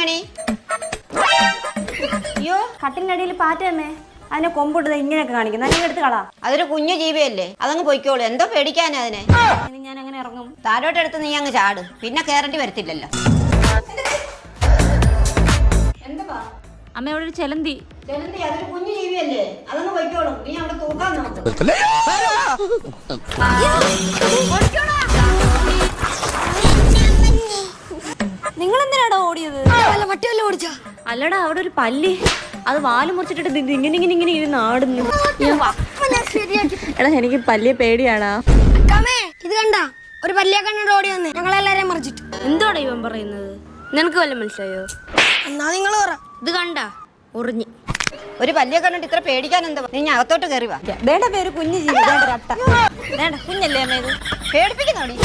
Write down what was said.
മണി. അയ്യോ കട്ടിലിനടിയിൽ പാറ്റമ്മേ. അതിനെ കൊമ്പിട്ടത് ഇങ്ങനെയൊക്കെ കാണിക്കുന്നു. അതിനെ എടുത്ത് കളാ. അതൊരു കുഞ്ഞു ജീവിയല്ലേ, അതങ്ങ് പൊയ്ക്കോളൂ. എന്തോ പേടിക്കാനാ അതിനെ? ഞാൻ അങ്ങനെ ഇറങ്ങും. താരോട്ടെടുത്ത് നീ അങ്ങ് ചാട്, പിന്നെ കേറേണ്ടി വരത്തില്ലല്ലോ. അമ്മ അവിടെ ഒരു ചെലന്തി. അതൊരു കുഞ്ഞു ജീവിയല്ലേ, അതങ്ങ് പൊയ്ക്കോളും. നീ അവിടെ തൂക്കാൻ നോക്കും. നിങ്ങൾ എന്തിനാടാ ഓടിയത്? അല്ലടാ അവിടെ ഒരു പല്ലി, അത് വാല് മുറിച്ചിട്ടിട്ട് ഇങ്ങനെ ഇരുന്ന് ആടുന്നു. എടാ എനിക്ക് പല്ലിയെ പേടിയാടാ. ഇത് കണ്ട ഒരു പല്ലിയെ കണ്ടിട്ട് ഓടി വന്നേ, ഞങ്ങളെല്ലാരെയും മറിച്ചിട്ട്. എന്തോടാ ഇവൻ പറയുന്നത്? നിനക്ക് വല്ല മനസ്സിലായോ? എന്നാ നിങ്ങൾ പറ. ഇത് കണ്ട ഒറിഞ്ഞ് ഒരു പല്ലിയെ കണ്ടിട്ട് ഇത്ര പേടിക്കാൻ എന്താ? നീ അകത്തോട്ട് കയറി വാ. വേണ്ട പേര് കുഞ്ഞു ജീവി. വേണ്ട കുഞ്ഞല്ലേ അമ്മ ഇത്? പേടിപ്പിക്കുന്നോടി.